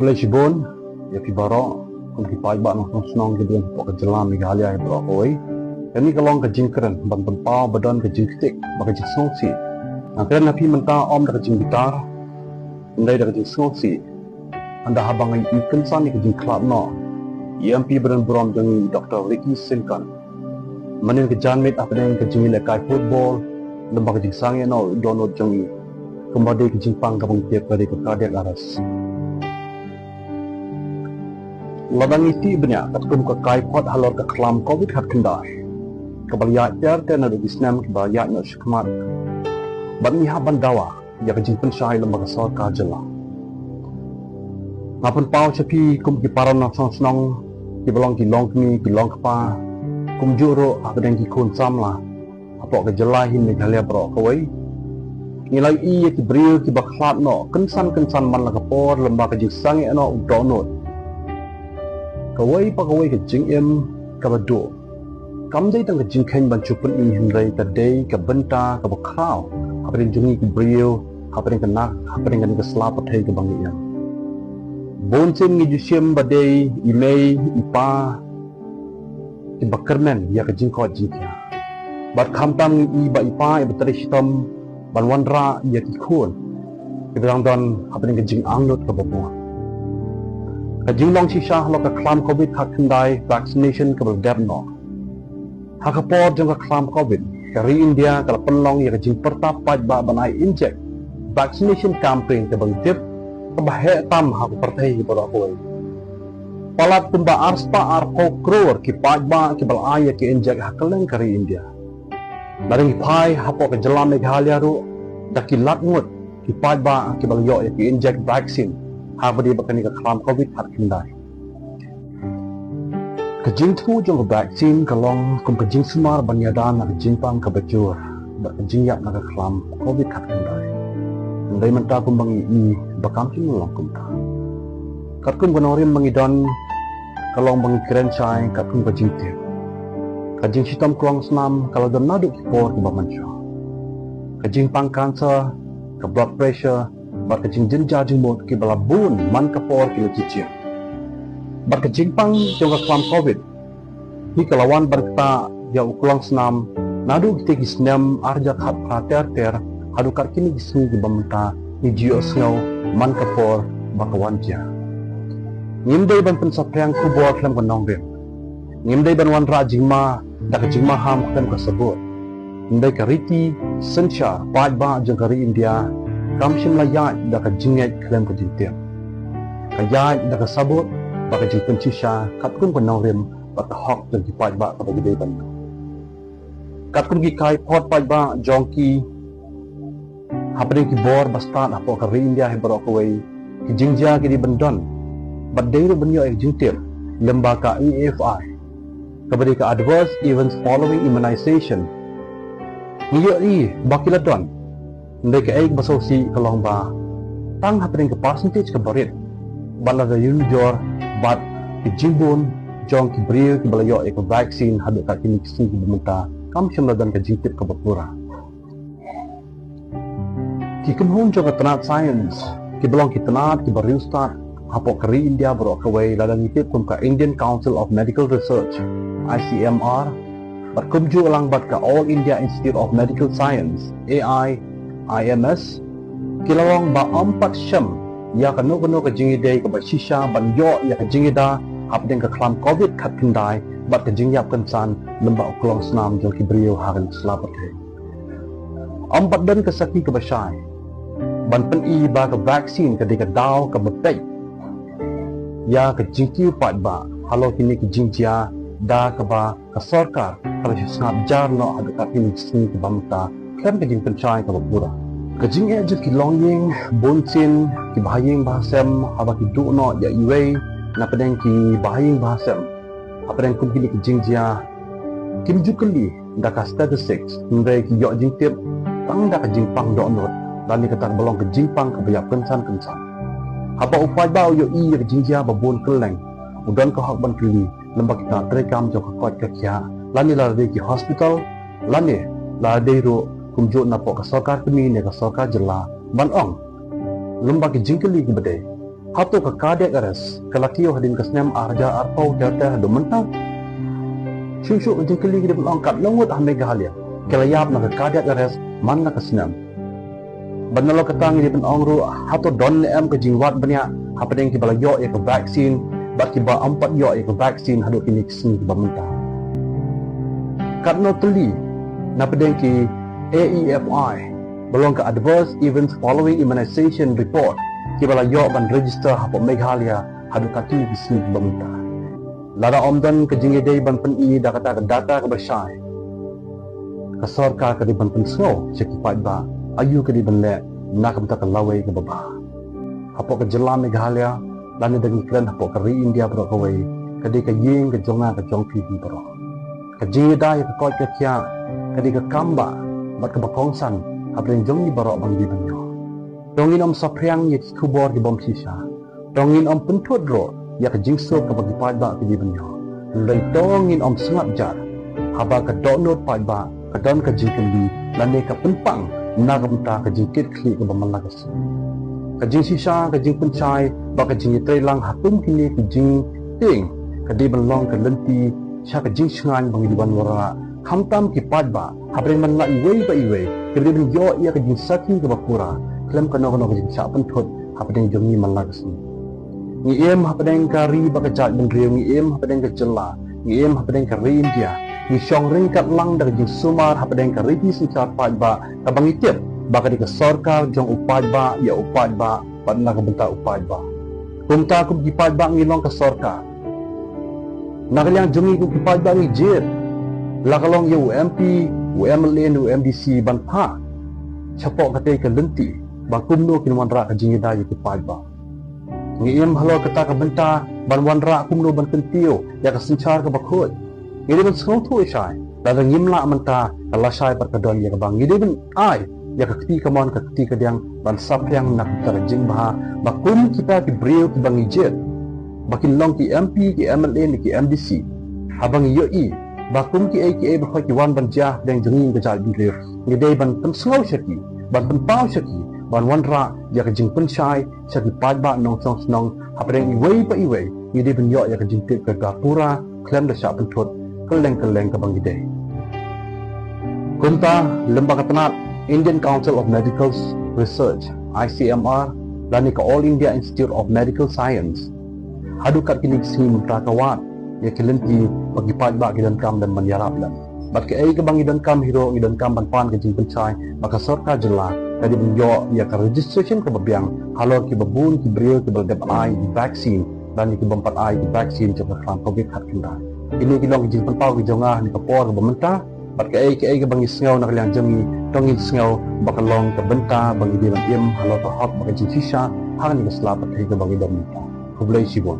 Boleh Shibon, ya Kibaro, kung kipay ba ng snong gibon po kajalan Meghalaya ay bro koy. Kani kalong kajing keren, ban tempaw badan kajing stick, baka kajing snong si. Ang keren na pimenta om da kajing gitar, andai da kajing snong si. Anda habang ay ikan sa ni kajing klap no. EMP badan berom jang Dr. Ricky Sinkan. Manin kajan mit apa yang kajing ilakay football, lembah kajing sangya no donod jang kembali kajing pang kapang tiap kali ke kardiak aras. Ladang iti banyak katkum ke kaipot halor ke kelam COVID hat kendai. Kebaliak ter ter nadu bisnam kebaliak nak syukmat. Bani haban dawa ya kajing pensyai lembaga sorka jela. Ngapun pau cepi kum ki paran nak senang ki belong ki long kini ki long kepa kum juro apa yang ki kun samlah apa ke jelahin Meghalaya bro kawai. Nilai i ki brio ki baklat no kensan man la kapor lembaga kajing sangi no udonot. Kawai pa kawai kajing em kabado. Kamday tang kajing keng ban chupun i hindray kadai kabenta kabakraw. Haparin jungi kubrio, haparin kanak, haparin kanik keslapat hay kabangi yan. Bonsin ngi jusyem badai imay ipa ibakermen ya kajing ko jingkya. Bat kamtam ngi iba ipa ibatari hitam ban wandra ya kikun. Ibang don haparin kajing angnot kababuan. Kajing long sisah lo ke kelam COVID hak kendai vaccination ke berdebno. Hak kapor jeng ke kelam COVID kari India kalau penlong ya kajing pertapat ba banai inject vaccination campaign ke berdeb ke bahaya tam hak pertai ke berdakoi. Palat tumba arspa arko kror ki pajba ki balaya ki inject hak keleng kari India. Larang ipai hapo ke jelam Meghalaya ru dakilat ngut ki pajba ki balayo ya ki inject vaccine. Haba dia bakal ke kelam COVID hat kendai. Kajing tu jong vaksin kalong kum kajing semar banyadan nak kajing pang kabajur. Dak kajing yak nak kelam COVID hat kendai. Andai menta kum bangi i bakam cing long kum ta. Kat kum kanorim bangi don kalong bangi keren chai kat kum kajing tiap. Kajing hitam kuang senam kalau don naduk kipor ke bamanca. Kajing pang kanser, ke blood pressure, bat kajing jenja jengmut ki balabun man kapor ki lecicir. Bat kajing pang jong kelam COVID. Hi kalawan berkata ya ukulang senam nadu kita kisnam arja khat prater ter hadu kat kini kisni ki bamta ni jio sngau man kapor bakawan ja. Ngimdai ban pensapriang kubor klam kanong rim. Ngimdai ban wan ra jingma da kajingma ham klam kasebut. Ngimdai kariti sencha pajba jong kari India kamshim layak da kajingat klam kajintiam. Kajat da kasabut baka jing pencisha katkun panawrim baka hok dan kipaj ba kapag gede bantu. Katkun ki pot paj ba jongki hapading kibor basta apo kari India hebro kawai ki jingja ki di bendon badai ru benyo ek jingtir lembaga EFI kabadi ka adverse events following immunization ngiyo i bakiladon ndai ka ek basosi kalong ba tang hapading ka percentage ka barit bala da jor bat kijimbun jong kibrio kibalayo ek vaccine hadu ka kini kisi kibumenta kam shimla dan ka jingtip ka bapura ki kumhun jong ka tanat science kibalong ki tanat kibariu start hapo kari India bro kawai ladang itip kum ka Indian Council of Medical Research ICMR bat kumju alang bat ka All India Institute of Medical Science IMS kilawang ba 4 syam ya kanu ka jingidai ka basisha banyo ya ka jingida hapdeng ka kelam COVID kat kendai bat ka jingyap kensan lembak uklong senam jong kibrio hagan selapat he. 4 dan ka sakti ka basai ban pen i ba ka vaksin ka dika daw ka betai ya ka jingkiu pat ba halo kini ki jingjia da ka ba ka sarkar kalau snap jar no ada ka kini sini ka bamta kan ka jing pencai ka bapura. Kajing e jut ki longying bonsin ki bahaying bahasem haba ki du no ya iwei na pedeng ki bahaying bahasem apedeng kum kini ki jingjia kim jukeli da ka statistics ndai ki yo jing tip tang da ka jing pang do not dan ni kata belong ke jing pang ka bayap kensan haba upai ba yo i ki jingjia babon keleng udon ka hak ban kili lembak kita trekam jo ka kot ka kya lani la de ki hospital lani la de ro kumjut na po ka sarkar kami ne ka sarkar jela ban ong lembak ki jingkeli ki bade Hato ka cardiac arrest, kalakio hadin kasnem arja arpau terte hadu mentang. Syuk jeng keli gede angkat lengut ahme gahalia. Kelayap na ka cardiac arrest man na kasnem. Banalo katang gede ongru hato don em ke jingwat banyak hapadeng ki balayo ya ke vaksin, bak ki ba ampat yo ya ke vaksin hadu kini kesini ki ba mentang. Katno teli na padeng ki AEFI belong ke Adverse Events Following Immunization Report kibala yo ban register hapo Meghalaya hadu kati bisni bamta lara omdan ke jingede ban pen I da kata ke data ke bersai ke sarkar ke di ban pen so ceki ba ayu ke di ban le nak bta ke lawe ke baba hapo ke jela Meghalaya dan dengan klan hapo ke ri India bro ke wei ke di ke ying ke jonga ke jongpi bro ke jingeda ya ke koi ke kya ke di ke kamba bat ke bakongsan apren jong ni barok bang di banyo dongin om sapriang ye kubor di bom sisa dongin om pentut ro ya ke jingso ke bagi pada ke di banyo lai dongin om sengat jar haba ke donot pada ke don ke jingkendi lane ke penpang nagamta ke jingkit kli ke bamalagas ke jing sisa ke jing pencai ba ke jing trelang hatum kini ke jing ting ke di belong ke lenti sya ke jing sengan bang di ban wara hamtam ki pada apren man la iwe ba iwe ke di yo ya ke jing saki ke bakura klem kano ke jing sa pentut hapadeng jongi malagas ni em hapadeng kari bakajat bendriu ni em hapadeng ke jela ni em hapadeng ke ri India ni syong ringkat lang dari jing sumar hapadeng ke ri sincar pad ba kabang itip bakadi ke sarkar jong upad ba ya upad ba padna ke benta upad ba kumta ku gipad ba ngilong ke sarkar nagalyang jongi ku gipad ba ni jir lakalong ya UMP UMLN UMDC ban pa chapok kate ke lenti bakum no kin wanra ka jingida yu kipad ba ngiem halo kata ka benta ban wanra kum no ban kentio ya ka sinchar ka bakhoi ngide ban sngau thu isai la da ngimla manta Allah sai par ka don ya ka bang ngide ban ai ya ka kti ka mon ka kti ka diang ban sap yang nak tar jing ba bakum kita ki brio ki bang ijet bakin long ki MP ki MLN ki MDC habang yoi bakum ki AKA ba ki wan ban jah deng jenging ka jal bi lir ngide ban pen sngau shaki ban pen pau shaki ban wanra ya ke jing penchai sagi padba nong song snong hapreng iwei pa iwei ngide ben yo ya ke jing tip ke gapura klem da sya pentut keleng ke bang gide kunta lembaga tenat Indian Council of Medical Research ICMR dan ke All India Institute of Medical Science hadu kat kini sing prakawat ya kelenti bagi padba gidan kam dan menyaraplan bat ke ai ke bang gidan kam hero gidan kam ban pan ke jing penchai maka sarkar jela tadi menjo ya ke registration ke babiang halor ki babun ki brio ki berdep ai di vaksin dan ki bempat ai di vaksin ke kram covid hat kenda ini ki long jing pau ki jongah ni kapor ke bementa bat ke ai ke bangi sngau nak liang jemi tongin sngau bakalong ke benta bangi di lam im halor ke hot bagi jing sisa hang ni ke selapat ke bangi bementa kublai sibon